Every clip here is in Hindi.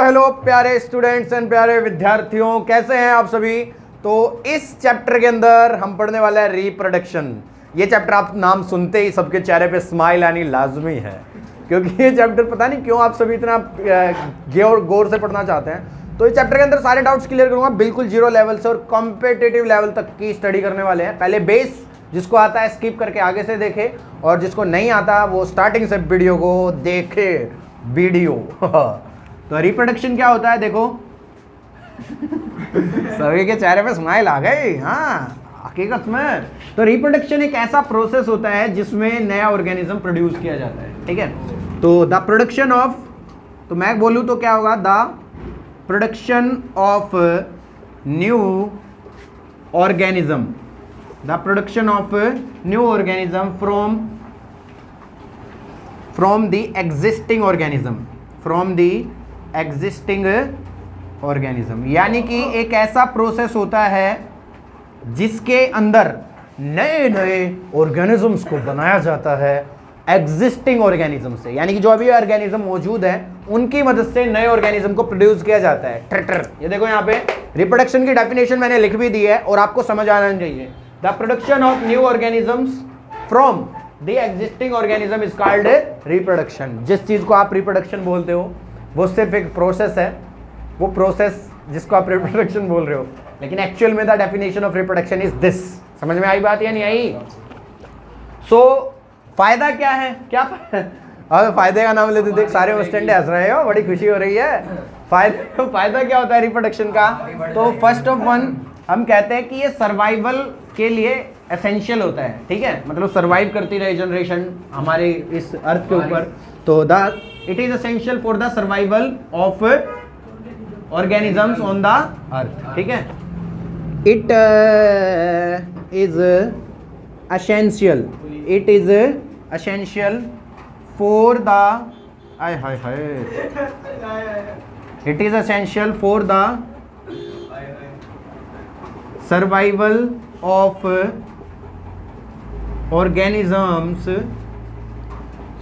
हेलो प्यारे स्टूडेंट्स एंड प्यारे विद्यार्थियों, कैसे हैं आप सभी। तो इस चैप्टर के अंदर हम पढ़ने वाला है रिप्रोडक्शन। ये चैप्टर आप नाम सुनते ही सबके चेहरे पे स्माइल आनी लाजमी है, क्योंकि ये चैप्टर पता नहीं क्यों आप सभी इतना गौर से पढ़ना चाहते हैं। तो इस चैप्टर के अंदर सारे डाउट्स क्लियर करूंगा, बिल्कुल जीरो लेवल से और कॉम्पिटिटिव लेवल तक की स्टडी करने वाले हैं। पहले बेस जिसको आता है स्किप करके आगे से देखे, और जिसको नहीं आता वो स्टार्टिंग से वीडियो को देखे वीडियो। तो रिप्रोडक्शन क्या होता है, देखो सभी के चेहरे पे स्माइल आ गई। हाँ, हकीकत में तो रिप्रोडक्शन एक ऐसा प्रोसेस होता है जिसमें नया ऑर्गेनिज्म प्रोड्यूस किया जाता है। ठीक है, तो द प्रोडक्शन ऑफ, तो मैं बोलूँ तो क्या होगा, the production of new organism, the production of new organism from the existing organism, from the existing organism. यानी कि एक ऐसा प्रोसेस होता है जिसके अंदर नए नए ऑर्गेनिजम्स को बनाया जाता है एग्जिस्टिंग ऑर्गेनिज्म से। यानी कि जो अभी ऑर्गेनिज्म मौजूद है उनकी मदद से नए ऑर्गेनिज्म को प्रोड्यूस किया जाता है। ट्रटर, ये देखो यहाँ पे रिप्रोडक्शन की डेफिनेशन मैंने लिख भी दी है और आपको समझ आना चाहिए। The production of new organisms from the existing organism is called reproduction. जिस चीज को आप रिप्रोडक्शन बोलते हो वो सिर्फ एक प्रोसेस है, वो प्रोसेस जिसको आप रिप्रोडक्शन बोल रहे हो, लेकिन एक्चुअल में the definition of reproduction is this. समझ में आई बात या नहीं आई। सो फायदा क्या है, क्या अब फायदे का नाम लेते देख सारे स्टूडेंट हंस रहे हो, बड़ी खुशी हो रही है। फायदा क्या होता है रिप्रोडक्शन का, तो फर्स्ट ऑफ वन हम कहते हैं कि ये सर्वाइवल के लिए एसेंशियल होता है। ठीक है, मतलब सर्वाइव करती रहे जनरेशन हमारे इस अर्थ के ऊपर, तो the it is essential for the survival of organisms on the earth. ठीक है, it is essential, it is essential for the it is essential for the survival of organisms,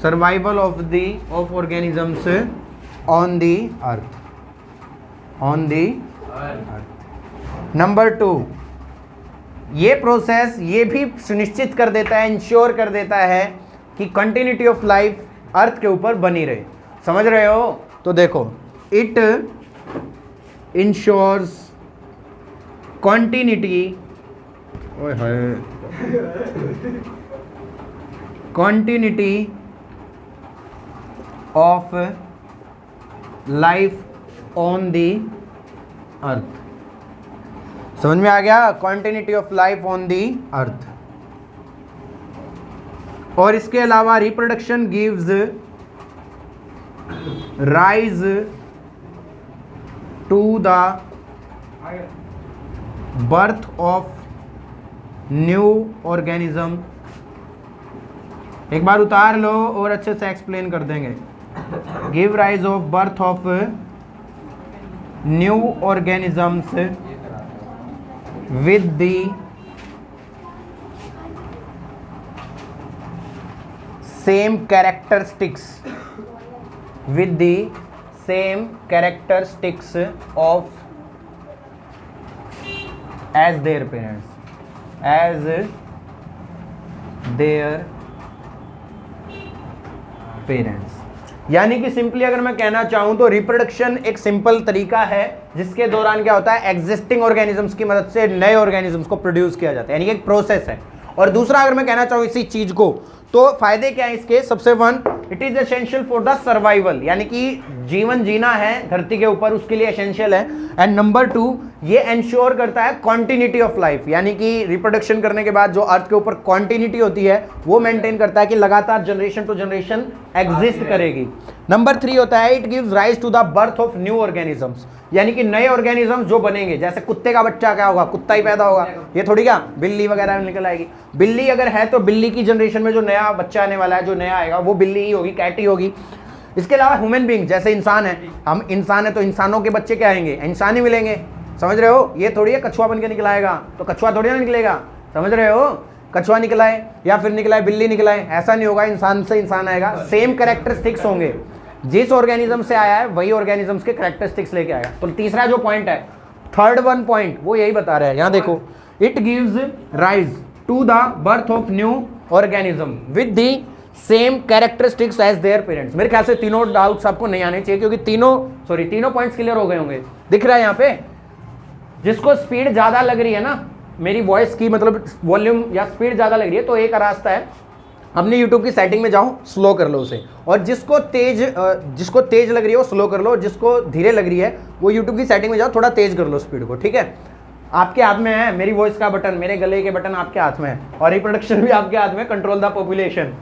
survival of organisms on the earth, on the earth। Number 2, ये प्रोसेस ये भी सुनिश्चित कर देता है, इंश्योर कर देता है कि कंटिन्यूटी ऑफ लाइफ अर्थ के ऊपर बनी रहे। समझ रहे हो, तो देखो it ensures continuity, continuity of life on the earth। समझ में आ गया, continuity of life on the earth। और इसके अलावा reproduction gives rise to the birth of new organism. एक बार उतार लो और अच्छे से एक्सप्लेन कर देंगे। Give rise of birth of new organisms with the same characteristics, with the same characteristics of as their parents, as their parents। यानी कि सिंपली अगर मैं कहना चाहूं तो रिप्रोडक्शन एक सिंपल तरीका है जिसके दौरान क्या होता है, एग्जिस्टिंग ऑर्गेनिजम्स की मदद से नए ऑर्गेनिजम्स को प्रोड्यूस किया जाता है, यानी कि एक प्रोसेस है। और दूसरा अगर मैं कहना चाहूं इसी चीज को, तो फायदे क्या है इसके, सबसे one, it is essential for the survival, यानी कि जीवन जीना है धरती के ऊपर उसके लिए एसेंशियल है। एंड नंबर 2, ये इंश्योर करता है कॉन्टिन्यूटी ऑफ लाइफ, यानी कि रिप्रोडक्शन करने के बाद जो अर्थ के ऊपर कॉन्टिन्यूटी होती है वो मेंटेन करता है कि लगातार जनरेशन टू जनरेशन एग्जिस्ट करेगी। नंबर 3 होता है it gives rise to the birth of new organisms, यानी कि नए ऑर्गेनिजम्स जो बनेंगे, जैसे कुत्ते का बच्चा क्या होगा, कुत्ता ही पैदा होगा, ये थोड़ी क्या बिल्ली वगैरह निकल आएगी। बिल्ली अगर है तो बिल्ली की जनरेशन में जो नया बच्चा आने वाला है, जो नया आएगा वो बिल्ली ही होगी, कैट ही होगी। इसके अलावा ह्यूमन बीइंग, जैसे इंसान है, हम इंसान है तो इंसानों के बच्चे क्या आएंगे, इंसान ही मिलेंगे। समझ रहे हो, ये थोड़ी है कछुआ बन के निकल आएगा, तो कछुआ थोड़ी ना निकलेगा। समझ रहे हो, कछुआ निकला है या फिर निकला है बिल्ली निकला है, ऐसा नहीं होगा, इंसान से इंसान आएगा, सेम कैरेक्टरिस्टिक्स होंगे। जिस ऑर्गेनिज्म से आया है वही ऑर्गेनिजम्स के कैरेक्टरिस्टिक्स लेके आएगा। तो तीसरा जो पॉइंट है, थर्ड वन पॉइंट, वो यही बता रहा है। यहां देखो, it gives rise to the birth of new organism with the same characteristics as their parents. मेरे ख्याल से तीनों डाउट्स आपको नहीं आने चाहिए, क्योंकि तीनों पॉइंट्स क्लियर हो गए होंगे। दिख रहा है यहाँ पे, जिसको स्पीड ज्यादा लग रही है ना, मेरी वॉइस की मतलब वॉल्यूम या स्पीड ज्यादा लग रही है, तो एक रास्ता है, अपने YouTube की सेटिंग में जाओ, स्लो कर लो उसे, और जिसको तेज लग रही है वो स्लो कर लो, और जिसको धीरे लग रही है वो YouTube की सेटिंग में जाओ, थोड़ा तेज कर लो स्पीड को, ठीक है। आपके हाथ में है मेरी वॉइस का बटन, मेरे गले के बटन आपके हाथ में है, और रिप्रोडक्शन भी आपके हाथ में, कंट्रोल द पॉपुलेशन।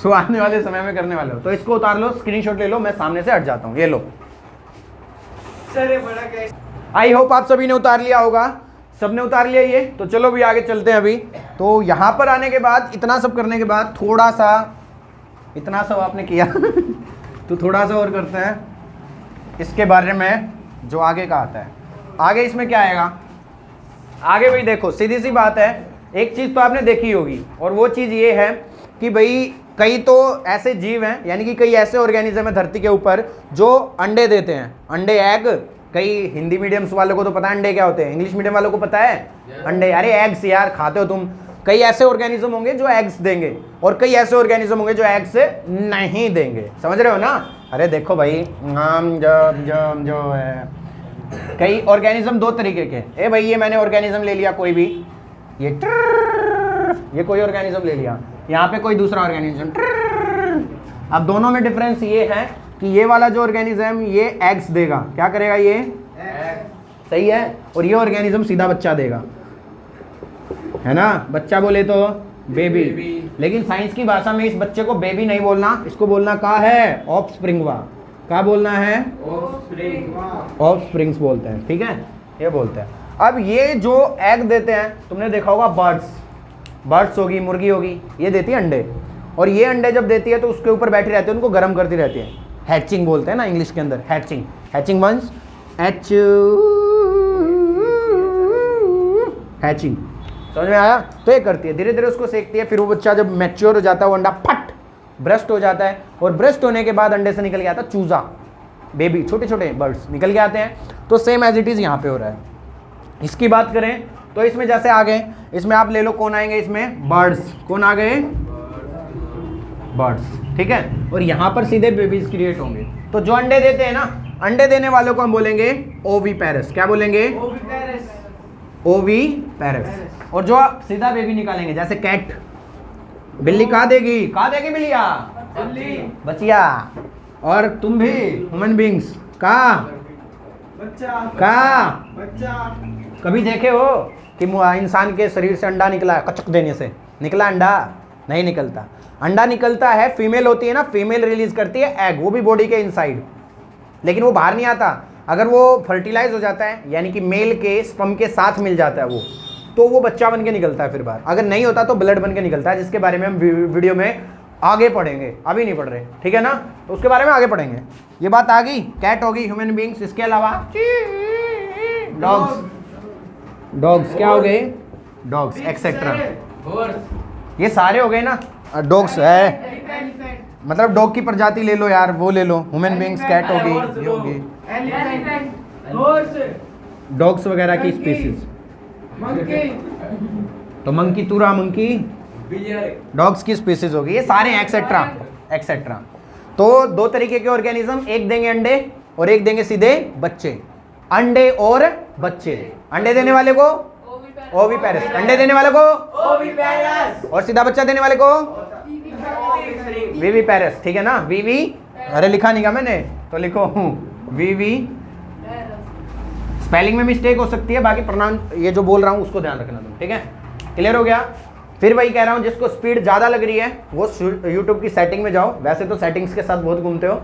सो आने वाले समय में करने वाले हो, तो इसको उतार लो, स्क्रीनशॉट ले लो, मैं सामने से हट जाता हूँ, ये लो। आई होप आप सभी ने उतार लिया होगा, सबने उतार लिया ये। तो चलो भी आगे चलते हैं अभी। तो यहाँ पर आने के बाद, इतना सब करने के बाद, थोड़ा सा, इतना सब आपने किया तो थोड़ा सा और करते हैं इसके बारे में जो आगे का आता है। आगे इसमें क्या आएगा, आगे भाई देखो, सीधी सी बात है, एक चीज़ तो आपने देखी होगी, और वो चीज़ ये है कि भाई कई तो ऐसे जीव हैं, यानी कि कई ऐसे ऑर्गेनिज्म है धरती के ऊपर जो अंडे देते हैं, अंडे, एग। कई हिंदी मीडियम्स वालों को तो पता है अंडे क्या होते हैं, इंग्लिश मीडियम वालों को पता है अंडे, अरे एग्स यार खाते हो तुम। कई ऐसे ऑर्गेनिज्म होंगे जो एग्स देंगे, और कई ऐसे ऑर्गेनिज्म होंगे जो एग्स नहीं देंगे, समझ रहे हो ना। अरे देखो भाई, जो है, कई ऑर्गेनिज्म दो तरीके के। ए भाई, ये मैंने ऑर्गेनिज्म ले लिया कोई भी, ये कोई ऑर्गेनिज्म ले लिया, यहाँ पे कोई दूसरा ऑर्गेनिज्म। अब दोनों में डिफरेंस ये है कि ये वाला जो ऑर्गेनिज्म ये एग्स देगा, क्या करेगा ये, सही है, और ये ऑर्गेनिज्म सीधा बच्चा देगा, है ना। बच्चा बोले तो बेबी, लेकिन साइंस की भाषा में इस बच्चे को बेबी नहीं बोलना, इसको बोलना क्या है, ऑफस्प्रिंगवा। क्या बोलना है, ऑफस्प्रिंग्स बोलते हैं, ठीक है, ये बोलते हैं। अब ये जो एग देते हैं, तुमने देखा होगा बर्ड्स होगी, मुर्गी होगी, ये देती है अंडे, और ये अंडे जब देती है तो उसके ऊपर बैठी रहती है, उनको गर्म करती रहती है, हैचिंग बोलते हैं ना इंग्लिश के अंदर, हैचिंग वंस हैचिंग, समझ में आया। तो ये करती है, धीरे धीरे उसको सेकती है, फिर वो बच्चा जब मैच्योर हो जाता है, वो अंडा फट ब्रेस्ट हो जाता है, और ब्रेस्ट होने के बाद अंडे से निकल के आता है चूजा, बेबी, छोटे छोटे बर्ड्स निकल के आते हैं। तो सेम एज इट इज यहाँ पे हो रहा है। इसकी बात करें तो इसमें जैसे आ गए, इसमें आप ले लो कौन आएंगे, इसमें बर्ड्स, कौन आ गए, बर्ड्स, ठीक है, और यहाँ पर सीधे बेबीज क्रिएट होंगे। तो जो अंडे देते हैं ना, अंडे देने वालों को हम बोलेंगे ओवीपेरस। क्या बोलेंगे, ओवीपेरस। और जो सीधा बेबी निकालेंगे, जैसे कैट, बिल्ली कहा देगी बिल्लिया, बचिया, और तुम भी ह्यूमन बींग्स का बच्चा। कभी देखे हो कि इंसान के शरीर से अंडा निकला, कचक देने से निकला अंडा, नहीं निकलता। अंडा निकलता है, फीमेल होती है ना, फीमेल रिलीज करती है एग, वो भी बॉडी के इनसाइड, लेकिन वो बाहर नहीं आता। अगर वो फर्टिलाइज हो जाता है, यानी कि मेल के स्पर्म के साथ मिल जाता है वो, तो वो बच्चा बन के निकलता है फिर बाहर। अगर नहीं होता तो ब्लड बन के निकलता है, जिसके बारे में हम वीडियो में आगे पढ़ेंगे, अभी नहीं पढ़ रहे, ठीक है ना, तो उसके बारे में आगे पढ़ेंगे। ये बात आ गई, कैट होगी, ह्यूमन बींग्स, इसके अलावा डॉग्स क्या हो गए, डॉग्स एक्सेट्रा, ये सारे हो गए ना। डॉग्स है, मतलब डॉग की प्रजाति ले लो यार, वो ले लो, ह्यूमन बींग्स, कैट होगी, ये होगी, डॉग्स वगैरह की स्पीसीज। तो मंकी, तुरा मंकी, डॉग्स की स्पीसीज होगी, ये सारे एक्सेट्रा एक्सेट्रा। तो दो तरीके के ऑर्गेनिज्म, एक देंगे अंडे और एक देंगे सीधे बच्चे। अंडे और बच्चे, अंडे देने वाले को ओवीपेरस, अंडे देने वाले को ओवीपेरस, और सीधा बच्चा देने वाले को विविपेरस, ठीक है ना। वीवी, अरे लिखा नहीं का मैंने, तो लिखो वीवी। स्पेलिंग में मिस्टेक हो सकती है, बाकी प्रोनाउंस ये जो बोल रहा हूँ उसको ध्यान रखना तुम, ठीक है, क्लियर हो गया। फिर वही कह रहा हूँ, जिसको स्पीड ज़्यादा लग रही है वो यूट्यूब की सेटिंग में जाओ। वैसे तो सेटिंग्स के साथ बहुत घूमते हो,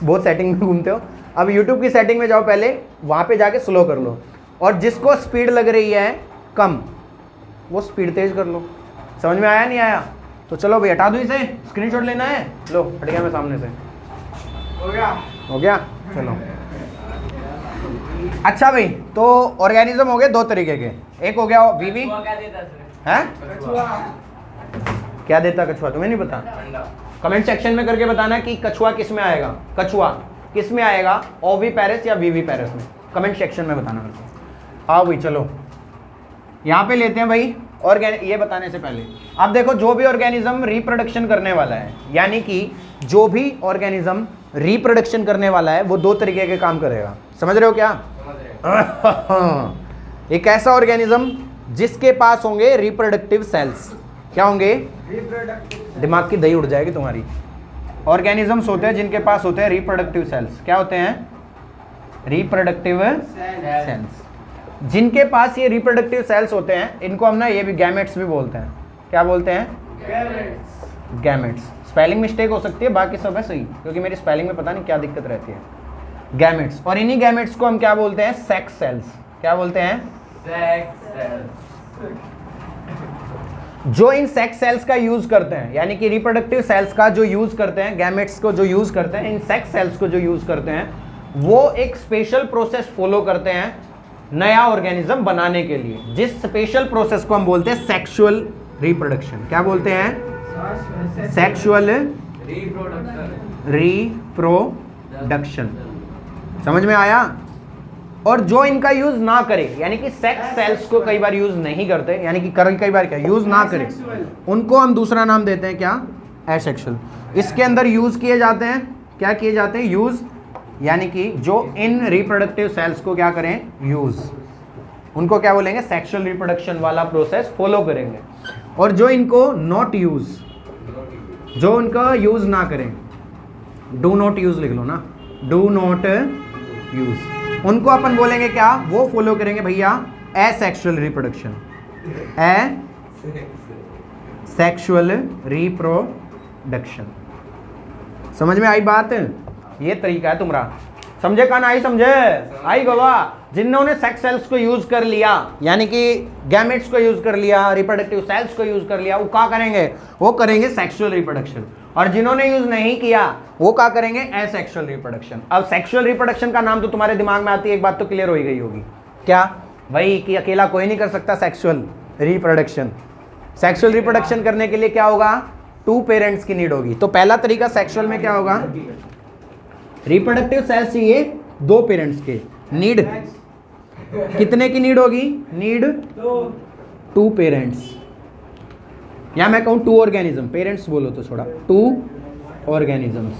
बहुत सेटिंग में घूमते हो, अब यूट्यूब की सेटिंग में जाओ, पहले वहाँ पे जाके स्लो कर लो, और जिसको स्पीड लग रही है कम, वो स्पीड तेज कर लो। समझ में आया नहीं आया, तो चलो भाई हटा दो इसे, स्क्रीनशॉट लेना है, लो हट गया मैं सामने से, हो गया चलो। अच्छा भाई, तो ऑर्गेनिज्म हो गए दो तरीके के, एक हो गया वीवी, है क्या देता कछुआ, तुम्हें नहीं पता, कमेंट सेक्शन में करके बताना कि कछुआ किस में आएगा, कछुआ किस में आएगा, ओवी पैरिस या वीवी पैरिस में, कमेंट सेक्शन में बताना मेरे को। आओ भाई चलो यहाँ पे लेते हैं भाई ये बताने से पहले आप देखो, जो भी ऑर्गेनिज्म रिप्रोडक्शन करने वाला है, यानी कि जो भी ऑर्गेनिज्म रिप्रोडक्शन करने वाला है वो दो तरीके के काम करेगा। समझ रहे हो क्या? एक ऐसा ऑर्गेनिज्म जिसके पास होंगे रिप्रोडक्टिव सेल्स। क्या होंगे? दिमाग की दही उड़ जाएगी तुम्हारी। ऑर्गेनिजम्स होते हैं जिनके पास होते हैं रिप्रोडक्टिव सेल्स। क्या होते हैं? Reproductive cells. जिनके पास ये रिप्रोडक्टिव सेल्स होते हैं इनको हम ना ये भी गैमेट्स भी बोलते हैं। क्या बोलते हैं? गैमेट्स। स्पेलिंग मिस्टेक हो सकती है, बाकी सब है सही, क्योंकि मेरी स्पेलिंग में पता नहीं क्या दिक्कत रहती है। गैमेट्स। और इन्हीं गैमेट्स को हम क्या बोलते हैं? Sex cells. क्या बोलते हैं? Sex cells. जो इन सेक्स सेल्स का यूज करते हैं, यानी कि रिप्रोडक्टिव सेल्स का जो यूज करते हैं, गैमेट्स को जो यूज करते हैं, इन सेक्स सेल्स को जो यूज करते हैं, वो एक स्पेशल प्रोसेस फॉलो करते हैं नया ऑर्गेनिज्म बनाने के लिए, जिस स्पेशल प्रोसेस को हम बोलते हैं सेक्सुअल रिप्रोडक्शन। क्या बोलते हैं? Sexual reproduction. समझ में आया? और जो इनका यूज ना करे, यानी कि सेक्स सेल्स को कई बार यूज नहीं करते, यानी कि कई बार क्या यूज ना करे, उनको हम दूसरा नाम देते हैं क्या? एसेक्सुअल। इसके अंदर यूज किए जाते हैं, क्या किए जाते हैं? यूज, यानी कि जो इन रिप्रोडक्टिव सेल्स को क्या करें? यूज, उनको क्या बोलेंगे? सेक्सुअल रिप्रोडक्शन वाला प्रोसेस फॉलो करेंगे। और जो इनको नॉट यूज, जो उनका यूज ना करें, डू नॉट यूज लिख लो ना, डू नॉट यूज, उनको अपन बोलेंगे क्या? वो फॉलो करेंगे भैया एसेक्सुअल रिप्रोडक्शन। Asexual reproduction. समझ में आई बात? ये तरीका है तुम्हारा। समझे कान? आई समझे? आई गवा। जिन्होंने सेक्स सेल्स को यूज कर लिया, यानी कि गैमेट्स को यूज कर लिया, रिप्रोडक्टिव सेल्स को यूज कर लिया, वो क्या करेंगे? वो करेंगे सेक्सुअल रिप्रोडक्शन। और जिन्होंने यूज नहीं किया वो क्या करेंगे? Asexual reproduction. अब सेक्सुअल रिप्रोडक्शन का नाम तो तुम्हारे दिमाग में आती है, एक बात तो क्लियर हो गई होगी। क्या भाई? कि अकेला कोई नहीं कर सकता सेक्सुअल रिप्रोडक्शन। सेक्सुअल रिप्रोडक्शन करने के लिए क्या होगा? 2 पेरेंट्स की नीड होगी। तो पहला तरीका सेक्सुअल में क्या होगा? रिप्रोडक्टिव सेल्स चाहिए 2 पेरेंट्स के। नीड कितने की नीड होगी? नीड 2 पेरेंट्स, या मैं कहूँ 2 ऑर्गेनिज्म। पेरेंट्स बोलो तो छोड़ा, 2 ऑर्गेनिजम्स।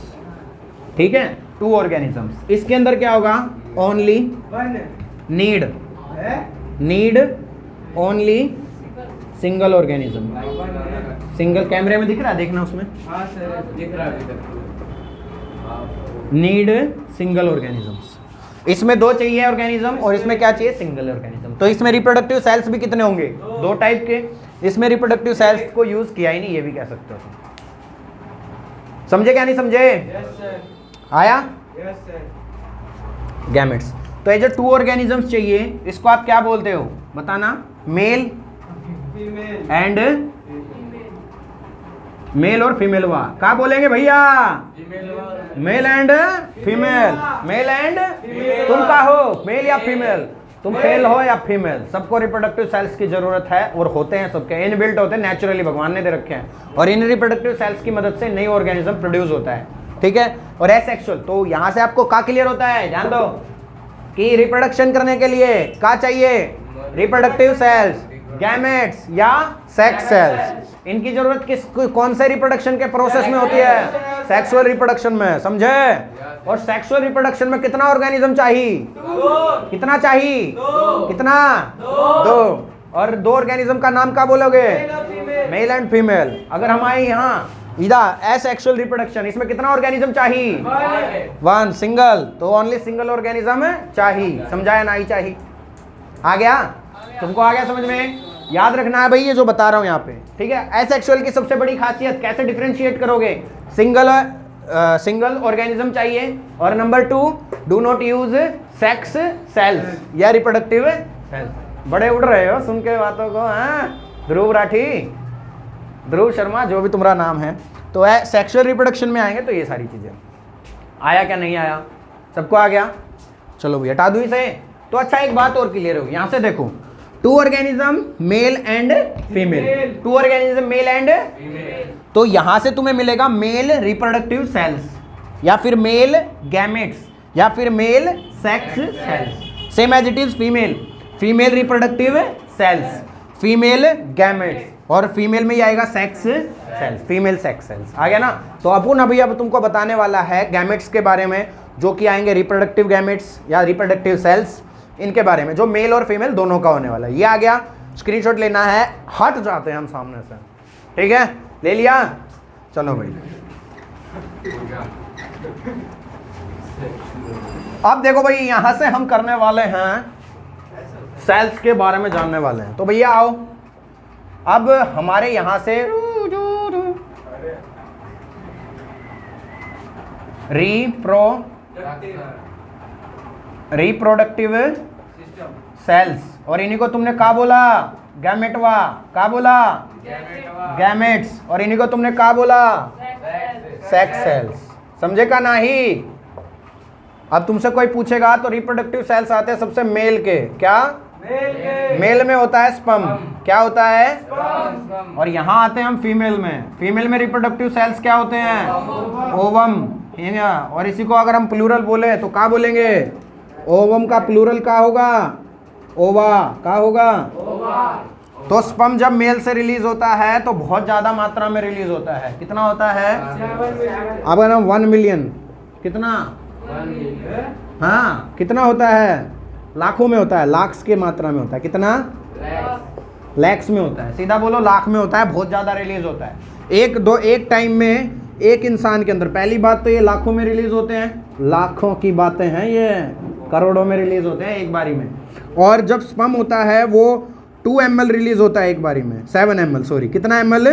ठीक है, 2 ऑर्गेनिजम्स। इसके अंदर क्या होगा? Only need only single organism. Single. कैमरे में दिख रहा है? देखना उसमें। हाँ सर दिख रहा है। Need single organisms. इसमें 2 चाहिए ऑर्गेनिज्म और इसमें क्या चाहिए? Single organism. तो इसमें रिप्रोडक्टिव सेल्स भी कितने होंगे? 2 टाइप के। इसमें रिप्रोडक्टिव सेल्स को यूज किया ही नहीं, ये भी कह सकते हो। समझे क्या नहीं समझे? आया? गैमेट्स। तो ये जो 2 ऑर्गेनिजम्स चाहिए, इसको आप क्या बोलते हो? बताना। मेल एंड मेल और फीमेल हुआ। क्या बोलेंगे भैया? Male and female. Male and, तुम क्या हो? मेल या फीमेल? तुम मेल हो या फीमेल? सबको रिप्रोडक्टिव सेल्स की जरूरत है, और होते हैं सबके, इनबिल्ट होते हैं, नेचुरली भगवान ने दे रखे हैं। और इन रिप्रोडक्टिव सेल्स की मदद से नई ऑर्गेनिज्म प्रोड्यूस होता है। ठीक है। और एसेक्सुअल, तो यहां से आपको क्या क्लियर होता है? जान दो कि रिप्रोडक्शन करने के लिए क्या चाहिए? रिप्रोडक्टिव सेल्स, गैमेट्स या सेक्स सेल्स। इनकी जरूरत कौन से रिप्रोडक्शन के प्रोसेस में होती है? सेक्सुअल रिप्रोडक्शन में। समझे? और सेक्सुअल रिप्रोडक्शन में कितना ऑर्गेनिज्म चाहिए? कितना चाहिए? कितना? 2। और 2 ऑर्गेनिज्म का नाम क्या बोलोगे? Male and female. अगर हमारे यहाँ इधर एसेक्सुअल रिप्रोडक्शन, इसमें कितना ऑर्गेनिज्म चाहिए? 1 सिंगल। तो ओनली सिंगल ऑर्गेनिज्म चाहिए। समझाया ना? ही चाहिए। आ गया? तुमको आ गया समझ में? याद रखना है भाई ये जो बता रहा हूं यहाँ पे। ठीक है। एसेक्सुअल की सबसे बड़ी खासियत, कैसे डिफरेंशिएट करोगे? सिंगल ऑर्गेनिज्म चाहिए, और number 2, do not use sex cells या रिप्रोडक्टिव सेल्स। बड़े उड़ रहे हो सुन के बातों को। ध्रुव राठी, ध्रुव शर्मा, जो भी तुम्हारा नाम है। तो सेक्सुअल रिप्रोडक्शन में आएंगे तो ये सारी चीजें। आया क्या नहीं आया? सबको आ गया? चलो भैया हटा दूं इसे। तो अच्छा, एक बात और क्लियर होगी। यहां से देखो, 2 organism male and female. 2 organism male and तो यहां से तुम्हें मिलेगा मेल रिप्रोडक्टिव सेल्स, या फिर मेल गैमेट्स, या फिर male sex cells. Same as it is female, female reproductive cells, female gametes, और फीमेल में ही आएगा sex cells, female sex cells. आ गया ना। तो अभी अब तुमको बताने वाला है गैमेट्स के बारे में, जो कि आएंगे रिप्रोडक्टिव गैमेट्स या रिप्रोडक्टिव सेल्स, इनके बारे में, जो मेल और फीमेल दोनों का होने वाला है। ये आ गया, स्क्रीनशॉट लेना है, हट जाते हैं हम सामने से, ठीक है, ले लिया, चलो भाई। अब देखो भाई, यहां से हम करने वाले हैं सेल्स के बारे में जानने वाले हैं। तो भैया आओ, अब हमारे यहां से रिप्रोडक्टिव सेल्स, और इन्हीं को तुमने क्या बोला, गैमेटवा, क्या बोला, गैमेट्स, और इन्हीं को तुमने क्या बोला, सेक्स सेल्स। समझे का नहीं? अब तुमसे कोई पूछेगा तो रिप्रोडक्टिव सेल्स आते हैं सबसे मेल के, क्या मेल में होता है स्पर्म, क्या होता है, और यहां आते हैं हम फीमेल में। फीमेल में रिप्रोडक्टिव सेल्स क्या होते हैं, ओवम, है ना। और इसी को अगर हम प्लूरल बोले तो क्या बोलेंगे, ओवम का प्लूरल क्या होगा, ओवा, क्या होगा, तो स्पर्म जब मेल से रिलीज होता है तो बहुत ज्यादा मात्रा में रिलीज होता है। कितना होता है, अब ना 1 मिलियन, कितना, हाँ कितना होता है, लाखों में होता है, लाख्स के मात्रा में होता है, कितना, लैक्स में होता है, सीधा बोलो लाख में होता है, बहुत ज़्यादा रिलीज होता है। एक टाइम में एक इंसान के अंदर, पहली बात तो ये लाखों में रिलीज होते हैं, लाखों की बातें हैं ये, करोड़ों में रिलीज होते हैं एक बारी में। और जब स्पर्म होता है वो 2 ml रिलीज होता है एक बारी में, 7 ml, सॉरी कितना ml,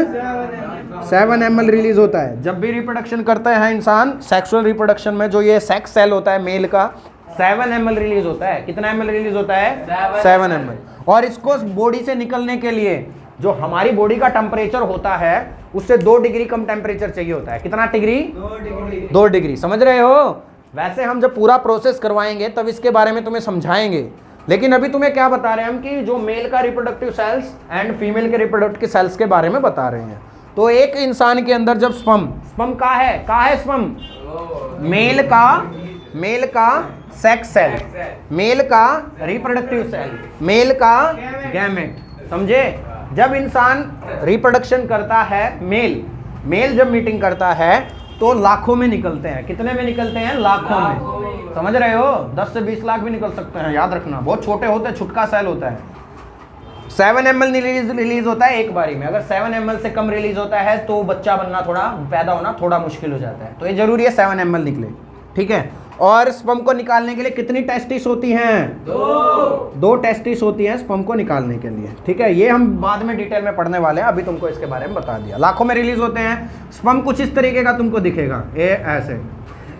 7 ml रिलीज होता है। जब भी रिप्रोडक्शन करते हैं इंसान, सेक्सुअल रिप्रोडक्शन में जो ये सेक्स सेल होता है मेल का, 7 ml रिलीज होता है। कितना ml रिलीज होता है, 7 ml। और इसको बॉडी से निकलने के लिए जो हमारी बॉडी का टेम्परेचर होता है उससे 2 डिग्री कम टेम्परेचर चाहिए होता है। कितना डिग्री, 2 डिग्री, समझ रहे हो। वैसे हम जब पूरा प्रोसेस करवाएंगे तब इसके बारे में तुम्हें समझाएंगे, लेकिन अभी तुम्हें क्या बता रहे हैं हम कि जो मेल का रिप्रोडक्टिव सेल्स एंड फीमेल के रिप्रोडक्टिव सेल्स के बारे में बता रहे हैं। तो एक इंसान के अंदर जब स्पर्म का है स्पर्म, मेल का सेक्स सेल, मेल का रिप्रोडक्टिव सेल, मेल का गैमेट, समझे। जब इंसान रिप्रोडक्शन करता है, मेल जब मीटिंग करता है तो लाखों में निकलते हैं। कितने में निकलते हैं, लाखों में, समझ रहे हो। 10 से 20 लाख भी निकल सकते हैं, याद रखना। बहुत छोटे होते हैं, छुटका सेल होता है। 7 ml रिलीज होता है एक बारी में। अगर 7 ml से कम रिलीज होता है तो बच्चा बनना पैदा होना थोड़ा मुश्किल हो जाता है। तो ये जरूरी है 7 ml निकले, ठीक है। और स्पर्म को निकालने के लिए कितनी टेस्टिस होती हैं, 2 टेस्टिस होती हैं स्पर्म को निकालने के लिए, ठीक है। ये हम बाद में डिटेल में पढ़ने वाले हैं, अभी तुमको इसके बारे में बता दिया। लाखों में रिलीज होते हैं। स्पर्म कुछ इस तरीके का तुमको दिखेगा, ये ऐसे।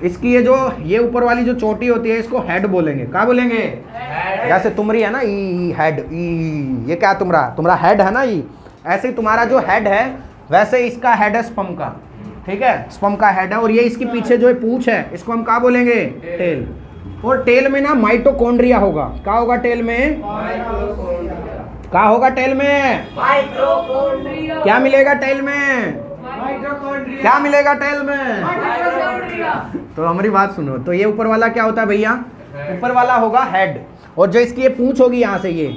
इसकी ये ऊपर वाली जो चोटी होती है इसको हेड बोलेंगे। क्या बोलेंगे, जैसे तुमरी है ना, ई हेड, ई, ये क्या तुम्हारा हेड है ना, ई। ऐसे ही तुम्हारा जो हेड है वैसे इसका हेड है स्पर्म का, ठीक है, स्पर्म का हेड है। और ये इसके पीछे जो पूंछ है इसको हम क्या बोलेंगे, टेल। और टेल में ना माइटोकॉन्ड्रिया होगा। क्या होगा टेल में, क्या होगा टेल में, माइटोकॉन्ड्रिया। क्या मिलेगा टेल में, क्या मिलेगा टेल में, तो हमारी बात सुनो। तो ये ऊपर वाला क्या होता है भैया, ऊपर वाला होगा हेड, और जो इसकी ये पूंछ होगी यहाँ से ये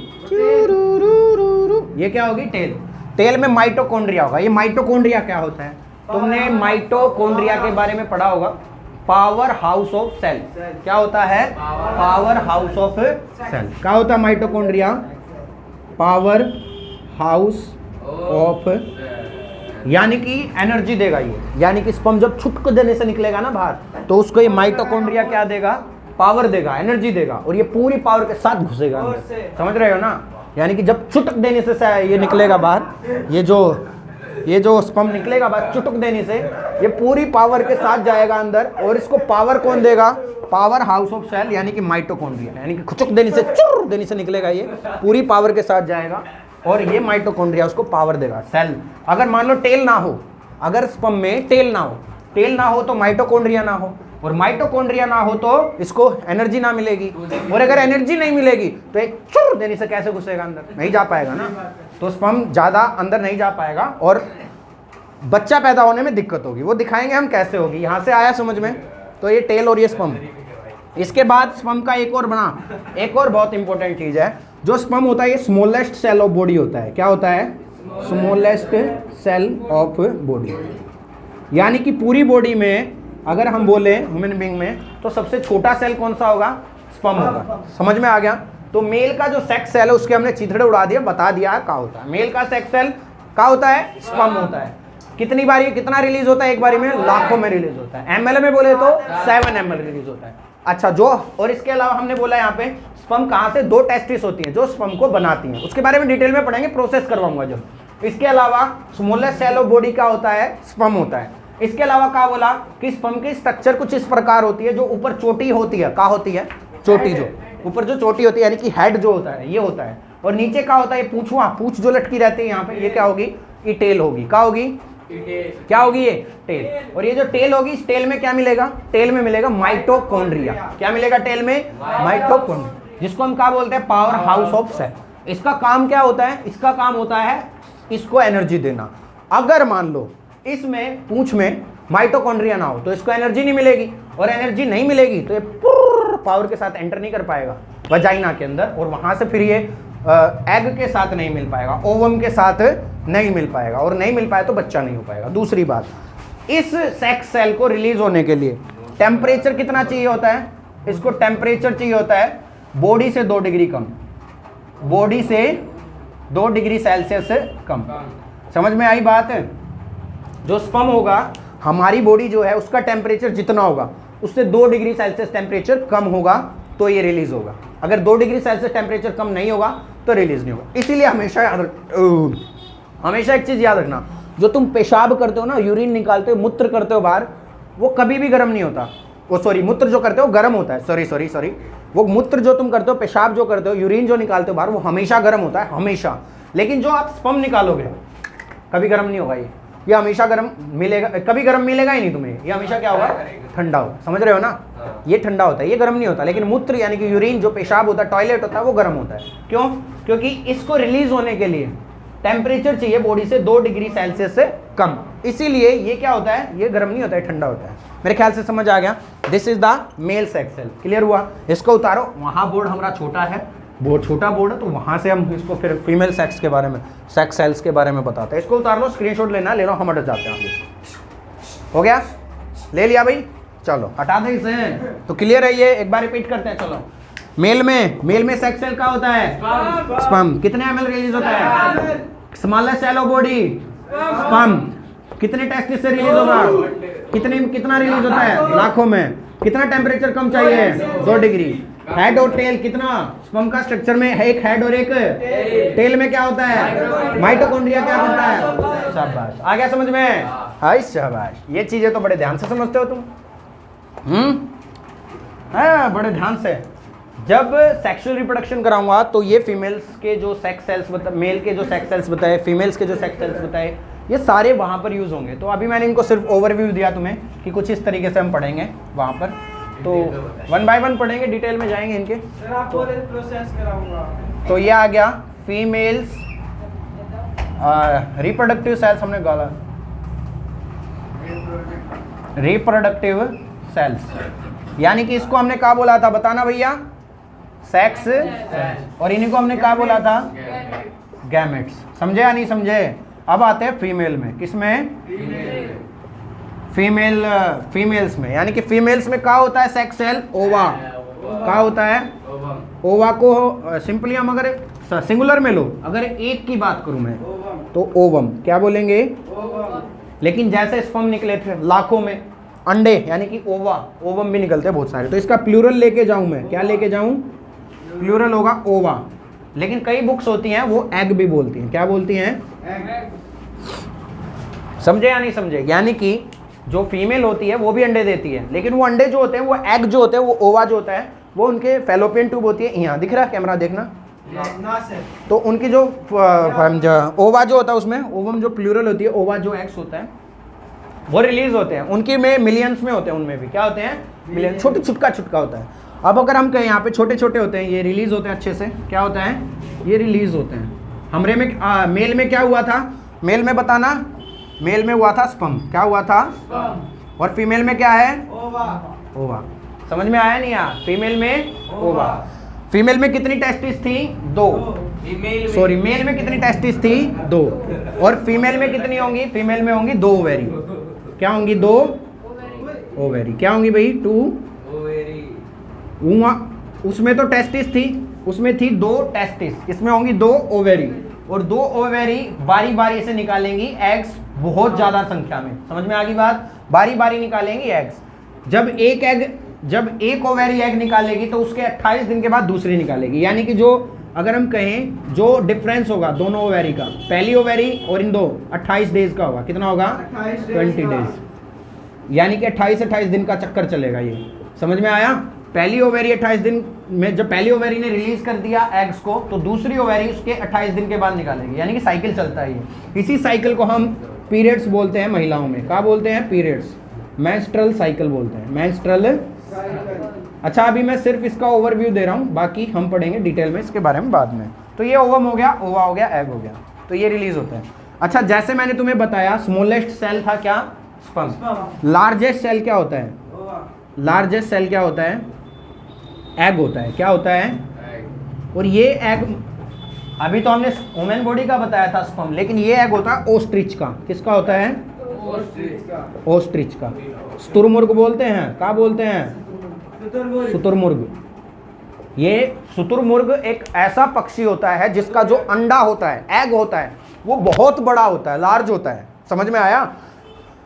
क्या होगी, टेल। टेल में माइटोकॉन्ड्रिया होगा। ये माइटोकॉन्ड्रिया क्या होता है, तुमने माइटोकॉन्ड्रिया के बारे में पढ़ा होगा, पावर हाउस ऑफ सेल। क्या होता है, पावर हाउस ऑफ सेल। क्या होता है माइटोकॉन्ड्रिया, पावर हाउस ऑफ, यानी कि एनर्जी देगा ये। यानी कि स्पर्म जब छुटक देने से निकलेगा ना बाहर, तो उसको ये माइटोकॉन्ड्रिया क्या देगा, पावर देगा, एनर्जी देगा, और ये पूरी पावर के साथ घुसेगा अंदर। समझ रहे हो ना। यानी कि जब चुटक देने से ये निकलेगा बाहर, ये जो स्पर्म निकलेगा बाहर चुटक देने से, ये पूरी पावर के साथ जाएगा अंदर। और इसको पावर कौन देगा, पावर हाउस ऑफ सेल, यानी कि माइटोकॉन्ड्रिया। यानी कि खुचक देने से, चुर देने से निकलेगा, ये पूरी पावर के साथ जाएगा, और ये माइटोकॉन्ड्रिया उसको पावर देगा, सेल। अगर मान लो टेल ना हो, अगर स्पर्म में टेल ना हो तो माइटोकॉन्ड्रिया ना हो, और माइटोकॉन्ड्रिया ना हो तो इसको एनर्जी ना मिलेगी, और अगर एनर्जी नहीं मिलेगी तो एक चुर देने से कैसे घुसेगा अंदर, नहीं जा पाएगा ना। तो स्पर्म ज़्यादा अंदर नहीं जा पाएगा, और बच्चा पैदा होने में दिक्कत होगी, वो दिखाएंगे हम कैसे होगी। यहाँ से आया समझ में? तो ये टेल और ये स्पर्म। इसके बाद स्पर्म का एक और बहुत इंपॉर्टेंट चीज है, जो स्पर्म होता है ये स्मॉलेस्ट सेल ऑफ बॉडी होता है। क्या होता है? स्मॉलेस्ट सेल ऑफ बॉडी, यानी कि पूरी बॉडी में अगर हम बोले ह्यूमन बीइंग में तो सबसे छोटा सेल कौन सा होगा? स्पर्म होगा। समझ में आ गया? तो मेल का जो सेक्स सेल है उसके हमने चिथड़े उड़ा दिया, बता दिया क्या होता है। मेल का सेक्स सेल क्या होता है? स्पर्म होता है। कितनी बारी कितना रिलीज होता है? एक बारी में लाखों में रिलीज होता है। एमएल में बोले तो 7 ml रिलीज होता है। अच्छा, जो और इसके अलावा हमने बोला यहाँ पे स्पर्म कहाँ से, 2 टेस्टिस होती हैं जो स्पर्म को बनाती हैं, उसके बारे में डिटेल में पढ़ेंगे, प्रोसेस करवाऊंगा जो। इसके अलावा स्मॉलेस्ट सेल ऑफ बॉडी का होता है? स्पर्म होता है। इसके अलावा क्या बोला कि स्पर्म की स्ट्रक्चर कुछ इस प्रकार होती है, जो ऊपर चोटी होती है। क्या होती है? चोटी, जो ऊपर जो चोटी होती है, यानी कि हेड जो होता है ये होता है, और नीचे क्या होता है? पूंछ जो लटकी रहती है यहाँ पे, ये क्या होगी? ये टेल होगी। क्या होगी? क्या होगी? ये टेल। और ये जो टेल होगी, इस टेल में क्या मिलेगा? टेल में मिलेगा माइटोकॉन्ड्रिया। क्या मिलेगा टेल में? माइटोकॉन्ड्रिया, जिसको हम क्या बोलते हैं? Power house of cell. इसका काम क्या होता है? इसका काम होता है इसको एनर्जी देना। अगर मान लो इसमें पूंछ में माइटोकॉन्ड्रिया ना हो तो इसको एनर्जी नहीं मिलेगी, और एनर्जी नहीं मिलेगी तो ये पावर के साथ एंटर नहीं कर पाएगा वजाइना के अंदर, और वहां से फिर ये एग के साथ नहीं मिल पाएगा, ओवम के साथ नहीं मिल पाएगा, और नहीं मिल पाए तो बच्चा नहीं हो पाएगा। दूसरी बात, इस सेक्स सेल को रिलीज होने के लिए टेम्परेचर कितना चाहिए होता है? इसको टेम्परेचर चाहिए होता है बॉडी से 2 डिग्री कम, बॉडी से 2 डिग्री सेल्सियस से कम। समझ में आई बात? जो स्पर्म होगा, हमारी बॉडी जो है उसका टेम्परेचर जितना होगा उससे 2 डिग्री सेल्सियस टेम्परेचर कम होगा तो ये रिलीज होगा। अगर 2 डिग्री सेल्सियस टेम्परेचर कम नहीं होगा तो रिलीज नहीं होगा। इसीलिए हमेशा एक चीज याद रखना, जो तुम पेशाब करते हो ना, यूरिन निकालते हो, मूत्र करते हो बाहर, वो कभी भी गर्म नहीं होता। वो सॉरी, मूत्र जो करते हो गर्म होता है। सॉरी, वो मूत्र जो तुम करते हो, पेशाब जो करते हो, यूरिन जो निकालते हो बाहर, वो हमेशा गर्म होता है, हमेशा। लेकिन जो आप स्पर्म निकालोगे कभी गर्म नहीं होगा। ये हमेशा गर्म मिलेगा, कभी गर्म मिलेगा ही नहीं तुम्हें। ये हमेशा क्या होगा? ठंडा होगा। समझ रहे हो ना? ये ठंडा होता है, ये गर्म नहीं होता। लेकिन मूत्र यानी कि यूरिन जो पेशाब होता है, टॉयलेट होता है, वो गर्म होता है। क्यों? क्योंकि इसको रिलीज होने के लिए टेम्परेचर चाहिए बॉडी से 2 डिग्री सेल्सियस से कम। इसीलिए ये क्या होता है? ये गर्म नहीं होता है, ठंडा होता है। मेरे ख्याल से समझ आ गया। This is the male sex cell. Clear हुआ? इसको उतारो। वहां बोर्ड हमारा छोटा है, बहुत छोटा बोर्ड है, तो वहां से हम इसको फिर फीमेल सेक्स के बारे में, सेक्स सेल्स के बारे में बताते हैं। इसको उतार लो, स्क्रीनशॉट लेना, ले लो, हम हट जाते हैं आगे। हो गया? ले लिया भाई? चलो हटा दे इसे। तो क्लियर है ये? एक बार रिपीट करते हैं। चलो, मेल में सेक्स सेल क्या होता है? स्पर्म। कितने ml रिलीज होता है? Smallest cell of body sperm. कितने टेस्टिस से रिलीज होगा? कितना रिलीज होता है? लाखों में। कितना टेम्परेचर कम चाहिए? 2 डिग्री। हेड और टेल कितना? स्पर्म का स्ट्रक्चर में एक हेड और एक टेल में क्या होता है? माइटोकॉन्ड्रिया क्या होता है? शाबाश, आ गया समझ में? हाय शाबाश। ये चीजें तो बड़े ध्यान से समझते हो तुम। हाँ, बड़े ध्यान से। जब सेक्सुअल रिप्रोडक्शन कराऊंगा तो ये फीमेल्स के जो सेक्स सेल्स बताए, मेल के जो सेक्स सेल्स बताए, फीमेल्स के जो सेक्स सेल्स बताए, ये सारे वहां पर यूज होंगे। तो अभी मैंने इनको सिर्फ ओवरव्यू दिया तुम्हें कि कुछ इस तरीके से हम पढ़ेंगे वहां पर। तो 1 बाय 1 पढ़ेंगे, डिटेल में जाएंगे इनके। सर आपको प्रोसेस कराऊंगा। तो ये आ गया फीमेल्स रिप्रोडक्टिव सेल्स, हमने गाला रिप्रोडक्टिव सेल्स, यानी कि इसको हमने क्या बोला था? बताना भैया। सेक्स। और इन्हीं को हमने क्या बोला था? गैमेट्स। समझे या नहीं समझे? अब आते हैं फीमेल में। किसमें? फीमेल्स में। यानी कि फीमेल्स में क्या होता है? सेक्स सेल ओवा। क्या होता है? ओवा को सिंपली हम अगर सिंगुलर में लो, अगर एक की बात करूं मैं तो ओवम। क्या बोलेंगे? लेकिन जैसे स्पर्म निकले थे लाखों में, अंडे यानी कि ओवा, ओवम भी निकलते हैं बहुत सारे। तो इसका प्लूरल लेके जाऊं मैं, क्या लेके जाऊं? प्लूरल होगा ओवा। लेकिन कई बुक्स होती हैं वो एग भी बोलती हैं। क्या बोलती हैं? समझे या नहीं समझे? यानी कि जो फीमेल होती है वो भी अंडे देती है, लेकिन वो अंडे जो होते हैं, वो एग जो होते हैं, वो ओवा जो होता है, वो उनके फेलोपियन ट्यूब होती है। यहाँ दिख रहा है कैमरा? देखना ना सर। तो उनकी जो ओवा जो होता है, उसमें ओवम जो प्लूरल होती है, ओवा जो एग्स होता है, वो रिलीज होते हैं। उनकी में मिलियंस में होते हैं, उनमें भी क्या होते हैं? मिलियन। छोटे छुटका होता है। अब अगर हम कहें यहाँ पे छोटे छोटे होते हैं, ये रिलीज होते हैं अच्छे से। क्या होता है? ये रिलीज होते हैं। हमरे में मेल में क्या हुआ था? मेल में बताना, मेल में हुआ था स्पर्म, क्या हुआ था, sperm, और फीमेल में क्या है, ova, ओवा। समझ में आया नहीं यार, फीमेल में ओवा। ova, फीमेल में कितनी टेस्टिस थी, 2। सॉरी, मेल में कितनी टेस्टिस थी, 2। और फीमेल में कितनी होंगी, फीमेल में होंगी 2 ओवेरी। क्या होंगी, 2 ओवेरी। क्या होंगी भाई, 2 उसमें तो टेस्टिस थी, उसमें थी 2 टेस्टिस, इसमें होंगी 2 ओवेरी। और 2 ओवेरी बारी बारी से निकालेंगी एग्स, बहुत ज्यादा संख्या में। समझ में आ गई बात, बारी बारी निकालेंगी एग्स। जब एक ओवेरी एग निकालेगी तो उसके 28 दिन के बाद दूसरी निकालेगी। यानी कि जो अगर हम कहें जो डिफरेंस होगा दोनों ओवेरी का, पहली ओवेरी और इन दो 28 डेज का होगा, कितना होगा, 20 डेज। यानी कि 28 दिन का चक्कर चलेगा ये। समझ में आया, पहली ओवेरी 28 दिन में, जब पहली ओवेरी ने रिलीज कर दिया एग्स को, तो दूसरी ओवेरी उसके 28 दिन के बाद निकालेगी। यानी कि साइकिल चलता है ये। इसी साइकिल को हम पीरियड्स बोलते हैं महिलाओं में। क्या बोलते हैं, पीरियड्स, मेंस्ट्रुअल साइकिल बोलते हैं, मेंस्ट्रुअल। अच्छा, अभी मैं सिर्फ इसका ओवरव्यू दे रहा हूँ, बाकी हम पढ़ेंगे डिटेल में इसके बारे में बाद में। तो ये ओवम हो गया, ओवा हो गया, एग हो गया, तो ये रिलीज होता है। अच्छा, जैसे मैंने तुम्हें बताया स्मॉलेस्ट सेल था क्या, स्पर्म। लार्जेस्ट सेल क्या होता है, लार्जेस्ट सेल क्या होता है, एग होता है। क्या होता है, और ये एग, अभी तो हमने ह्यूमन बॉडी का बताया था स्पर्म, लेकिन ये एग होता है ओस्ट्रिच का। किसका होता है, ओस्ट्रिच का। शुतुरमुर्ग बोलते हैं, क्या बोलते हैं, शुतुरमुर्ग। ये शुतुरमुर्ग एक ऐसा पक्षी होता है जिसका जो अंडा होता है, एग होता है, वो बहुत बड़ा होता है, लार्ज होता है। समझ में आया,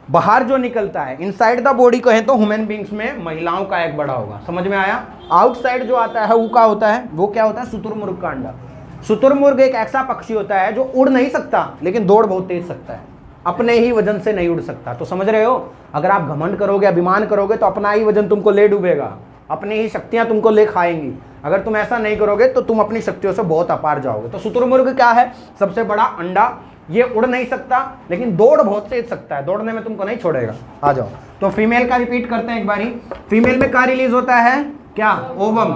बाहर जो निकलता है इनसाइड द बॉडी कहें तो ह्यूमन बींग्स में महिलाओं का एग बड़ा होगा। समझ में आया, आउटसाइड जो आता है वो क्या होता है, वो क्या होता है, शुतुरमुर्ग का अंडा। शुतुरमुर्ग एक ऐसा पक्षी होता है जो उड़ नहीं सकता लेकिन दौड़ बहुत तेज सकता है, अपने ही वजन से नहीं उड़ सकता। तो समझ रहे हो, अगर आप घमंड करोगे, अभिमान करोगे तो अपना ही वजन तुमको ले डूबेगा, अपनी ही शक्तियां तुमको ले खाएंगी। अगर तुम ऐसा नहीं करोगे तो तुम अपनी शक्तियों से बहुत अपार जाओगे। तो शुतुरमुर्ग क्या है, सबसे बड़ा अंडा। ये उड़ नहीं सकता लेकिन दौड़ बहुत तेज सकता है, दौड़ने में तुमको नहीं छोड़ेगा। आ जाओ, तो फीमेल का रिपीट करते हैं एक बारी। फीमेल में क्या रिलीज होता है, क्या, ओवम,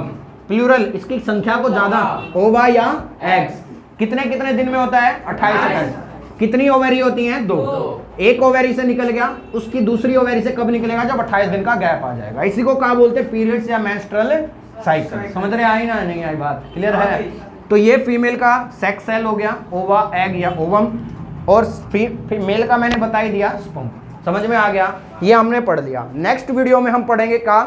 प्लूरल, इसकी संख्या को ज्यादा, ओवा या एग्स। कितने कितने दिन में होता है, 28। कितनी ओवेरी होती हैं, 2। एक ओवेरी से निकल गया, उसकी दूसरी ओवेरी से कब निकलेगा, जब 28 दिन का गैप आ जाएगा। इसी को क्या बोलते हैं, पीरियड्स या मेंस्ट्रुअल साइकिल। समझ रहे, आई ना, नहीं आई बात, क्लियर है। तो ये फीमेल का सेक्स सेल हो गया, ओवा, एग या ओवम। और फीमेल का मैंने बता ही दिया, स्पर्म। समझ में आ गया, ये हमने पढ़ लिया। नेक्स्ट वीडियो में हम पढ़ेंगे का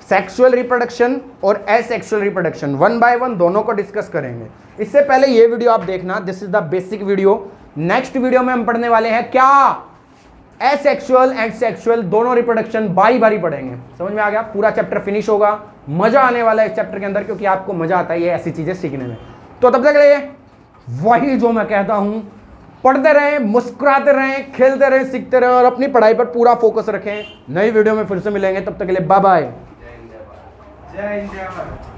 सेक्सुअल रिप्रोडक्शन और एसेक्सुअल रिप्रोडक्शन, 1 बाय 1 दोनों को डिस्कस करेंगे। इससे पहले ये वीडियो आप देखना, this is the basic video. Next video में हम पढ़ने वाले हैं क्या, एसेक्सुअल एंड सेक्सुअल दोनों रिप्रोडक्शन बारी बारी पढ़ेंगे। समझ में आ गया, पूरा चैप्टर फिनिश होगा, मजा आने वाला है इस चैप्टर के अंदर, क्योंकि आपको मजा आता है ये ऐसी चीजें सीखने में। तो तब तक के लिए वही जो मैं कहता हूं, पढ़ते रहें, मुस्कुराते रहें, खेलते रहें, सीखते रहें और अपनी पढ़ाई पर पूरा फोकस रखें। नई वीडियो में फिर से मिलेंगे, तब तक के लिए बाय बाय। जय हिंद, जय भारत।